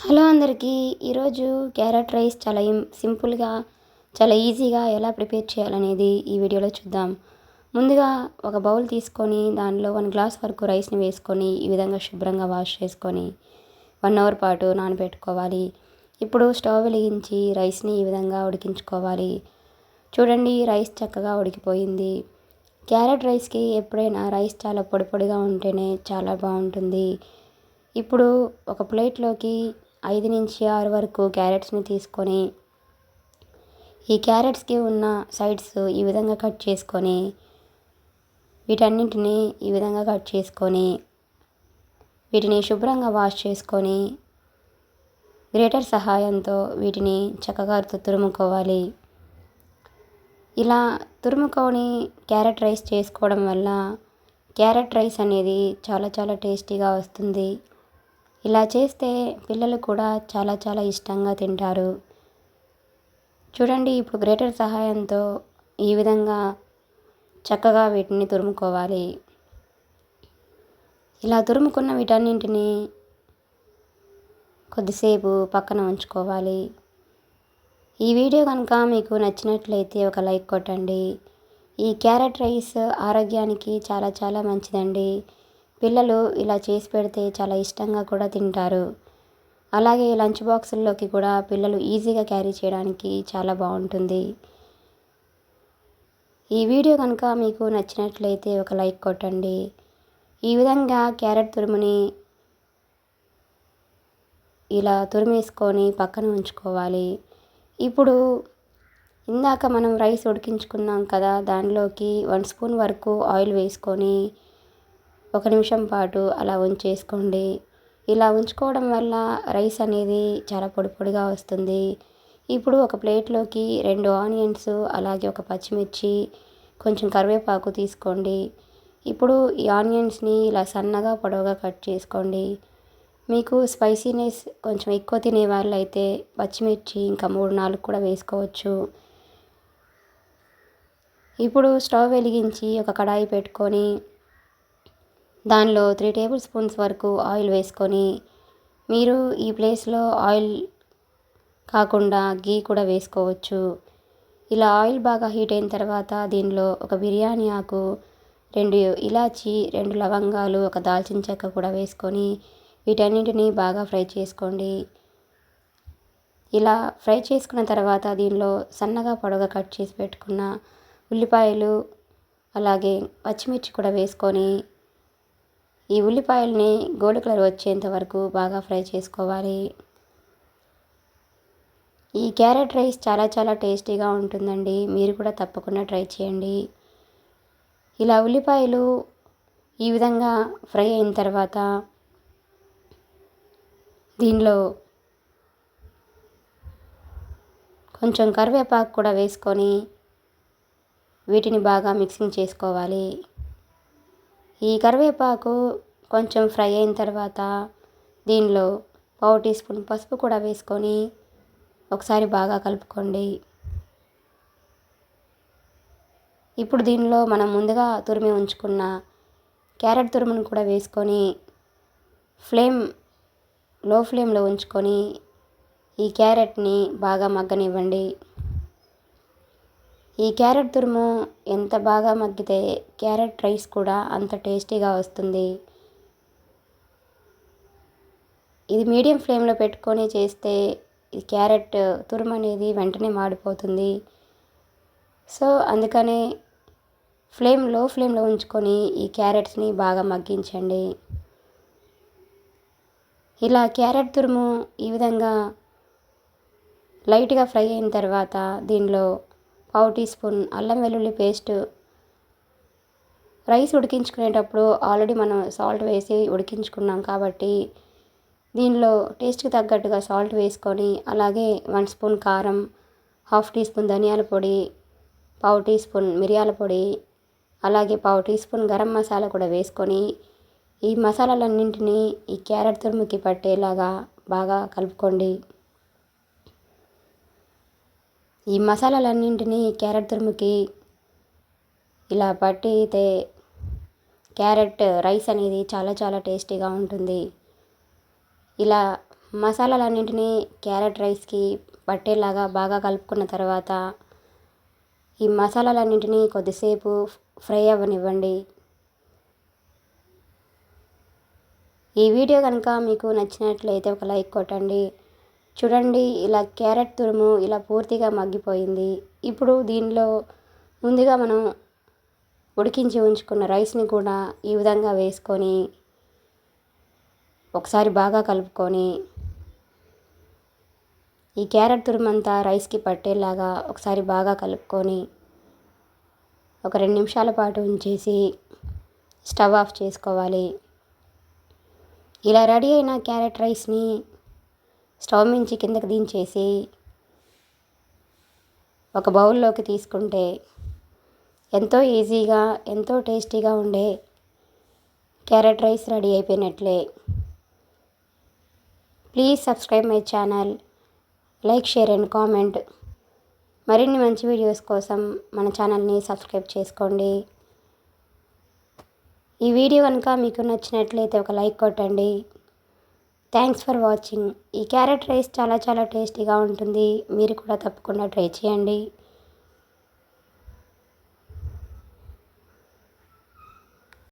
Hello అందరికీ. ఈరోజు carrot rice చాలా సింపుల్గా చాలా ఈజీగా ఎలా ప్రిపేర్ చేయాలనేది ఈ వీడియోలో చూద్దాం. ముందుగా ఒక బౌల్ తీసుకొని దానిలో 1 గ్లాస్ వరకు రైస్ని వేసుకొని ఈ విధంగా శుభ్రంగా వాష్ చేసుకొని 1 అవర్ పాటు నానబెట్టుకోవాలి. ఇప్పుడు స్టవ్ వెలిగించి రైస్ని ఈ విధంగా ఉడికించుకోవాలి. చూడండి, రైస్ చక్కగా ఉడికిపోయింది. క్యారెట్ రైస్కి ఎప్పుడైనా రైస్ చాలా పొడి పొడిగా ఉంటేనే చాలా బాగుంటుంది. ఇప్పుడు ఒక ప్లేట్లోకి 5 నుంచి 6 వరకు క్యారెట్స్ని తీసుకొని ఈ క్యారెట్స్కి ఉన్న సైడ్స్ ఈ విధంగా కట్ చేసుకొని వీటన్నింటినీ ఈ విధంగా కట్ చేసుకొని వీటిని శుభ్రంగా వాష్ చేసుకొని గ్రేటర్ సహాయంతో వీటిని చక్కగా తురుముకోవాలి. ఇలా తురుముకొని క్యారెట్ రైస్ చేసుకోవడం వల్ల క్యారెట్ రైస్ అనేది చాలా టేస్టీగా వస్తుంది. ఇలా చేస్తే పిల్లలు కూడా చాలా ఇష్టంగా తింటారు. చూడండి, ఇప్పుడు గ్రేటర్ సహాయంతో ఈ విధంగా చక్కగా వీటిని తురుముకోవాలి. ఇలా తురుముకున్న వీటన్నింటినీ కొద్దిసేపు పక్కన ఉంచుకోవాలి. ఈ వీడియో కనుక మీకు నచ్చినట్లయితే ఒక లైక్ కొట్టండి. ఈ క్యారెట్ రైస్ ఆరోగ్యానికి చాలా మంచిదండి. పిల్లలు ఇలా చేసి పెడితే చాలా ఇష్టంగా కూడా తింటారు. అలాగే లంచ్ బాక్సుల్లోకి కూడా పిల్లలు ఈజీగా క్యారీ చేయడానికి చాలా బాగుంటుంది. ఈ వీడియో కనుక మీకు నచ్చినట్లయితే ఒక లైక్ కొట్టండి. ఈ విధంగా క్యారెట్ తురుముని ఇలా తురిమేసుకొని పక్కన ఉంచుకోవాలి. ఇప్పుడు ఇందాక మనం రైస్ ఉడికించుకున్నాం కదా, దానిలోకి 1 స్పూన్ వరకు ఆయిల్ వేసుకొని 1 నిమిషం పాటు అలా ఉంచేసుకోండి. ఇలా ఉంచుకోవడం వల్ల రైస్ అనేది చాలా పొడిగా వస్తుంది. ఇప్పుడు ఒక ప్లేట్లోకి 2 ఆనియన్స్, అలాగే ఒక పచ్చిమిర్చి, కొంచెం కరివేపాకు తీసుకోండి. ఇప్పుడు ఈ ఆనియన్స్ని ఇలా సన్నగా పొడవుగా కట్ చేసుకోండి. మీకు స్పైసీనెస్ కొంచెం ఎక్కువ తినే వాళ్ళైతే పచ్చిమిర్చి ఇంకా 3-4 కూడా వేసుకోవచ్చు. ఇప్పుడు స్టవ్ వెలిగించి ఒక కడాయి పెట్టుకొని దానిలో 3 టేబుల్ స్పూన్స్ వరకు ఆయిల్ వేసుకొని, మీరు ఈ ప్లేస్లో ఆయిల్ కాకుండా గీ కూడా వేసుకోవచ్చు. ఇలా ఆయిల్ బాగా హీట్ అయిన తర్వాత దీనిలో ఒక బిర్యానీ ఆకు, 2 ఇలాచి, 2 లవంగాలు, ఒక దాల్చిన చెక్క కూడా వేసుకొని వీటన్నింటినీ బాగా ఫ్రై చేసుకోండి. ఇలా ఫ్రై చేసుకున్న తర్వాత దీనిలో సన్నగా పొడవుగా కట్ చేసి పెట్టుకున్న ఉల్లిపాయలు, అలాగే పచ్చిమిర్చి కూడా వేసుకొని ఈ ఉల్లిపాయల్ని గోల్డ్ కలర్ వచ్చేంత వరకు బాగా ఫ్రై చేసుకోవాలి. ఈ క్యారెట్ రైస్ చాలా టేస్టీగా ఉంటుందండి. మీరు కూడా తప్పకుండా ట్రై చేయండి. ఇలా ఉల్లిపాయలు ఈ విధంగా ఫ్రై అయిన తర్వాత దీనిలో కొంచెం కరివేపాకు కూడా వేసుకొని వీటిని బాగా మిక్సింగ్ చేసుకోవాలి. ఈ కరివేపాకు కొంచెం ఫ్రై అయిన తర్వాత దీనిలో 1/4 టీ స్పూన్ పసుపు కూడా వేసుకొని ఒకసారి బాగా కలుపుకోండి. ఇప్పుడు దీనిలో మనం ముందుగా తురిమి ఉంచుకున్న క్యారెట్ తురుమును కూడా వేసుకొని లో ఫ్లేమ్లో ఉంచుకొని ఈ క్యారెట్ని బాగా మగ్గనివ్వండి. ఈ క్యారెట్ తురుము ఎంత బాగా మగ్గితే క్యారెట్ రైస్ కూడా అంత టేస్టీగా వస్తుంది. ఇది మీడియం ఫ్లేమ్లో పెట్టుకొని చేస్తే ఈ క్యారెట్ తురుము అనేది వెంటనే మాడిపోతుంది. సో అందుకనే లో ఫ్లేమ్లో ఉంచుకొని ఈ క్యారెట్స్ని బాగా మగ్గించండి. ఇలా క్యారెట్ తురుము ఈ విధంగా లైట్గా ఫ్రై అయిన తర్వాత దీనిలో 1/4 టీ స్పూన్ అల్లం వెల్లుల్లి పేస్ట్, రైస్ ఉడికించుకునేటప్పుడు ఆల్రెడీ మనం సాల్ట్ వేసి ఉడికించుకున్నాం కాబట్టి దీనిలో టేస్ట్కి తగ్గట్టుగా సాల్ట్ వేసుకొని, అలాగే 1 స్పూన్ కారం, 1/2 టీ స్పూన్ ధనియాల పొడి, 1/4 టీ స్పూన్ మిరియాల పొడి, అలాగే 1/4 టీ స్పూన్ గరం మసాలా కూడా వేసుకొని ఈ మసాలాలన్నింటినీ ఈ క్యారెట్ తురుముకి పట్టేలాగా బాగా కలుపుకోండి. ఈ మసాలాలన్నింటినీ క్యారెట్ తురుముకి ఇలా పట్టితే క్యారెట్ రైస్ అనేది చాలా టేస్టీగా ఉంటుంది. ఇలా మసాలాలన్నింటినీ క్యారెట్ రైస్కి పట్టేలాగా బాగా కలుపుకున్న తర్వాత ఈ మసాలాలన్నింటినీ కొద్దిసేపు ఫ్రై అవ్వనివ్వండి. ఈ వీడియో కనుక మీకు నచ్చినట్లయితే ఒక లైక్ కొట్టండి. చూడండి, ఇలా క్యారెట్ తురుము ఇలా పూర్తిగా మగ్గిపోయింది. ఇప్పుడు దీనిలో ముందుగా మనం ఉడికించి ఉంచుకున్న రైస్ని కూడా ఈ విధంగా వేసుకొని ఒకసారి బాగా కలుపుకొని ఈ క్యారెట్ తురుమంతా రైస్కి పట్టేలాగా ఒకసారి బాగా కలుపుకొని ఒక 2 నిమిషాల పాటు ఉంచేసి స్టవ్ ఆఫ్ చేసుకోవాలి. ఇలా రెడీ అయిన క్యారెట్ రైస్ని స్టవ్ నుంచి కిందకి దించేసి ఒక బౌల్లోకి తీసుకుంటే ఎంతో ఈజీగా ఎంతో టేస్టీగా ఉండే క్యారెట్ రైస్ రెడీ అయిపోయినట్లే. Please subscribe my channel, like, share and comment. మరిన్ని మంచి వీడియోస్ కోసం మన ఛానల్ని సబ్స్క్రైబ్ చేసుకోండి. ఈ వీడియో కనుక మీకు నచ్చినట్లయితే ఒక లైక్ కొట్టండి. Thanks for watching. ఈ క్యారెట్ రైస్ చాలా చాలా టేస్టీగా ఉంటుంది. మీరు కూడా తప్పకుండా ట్రై చేయండి.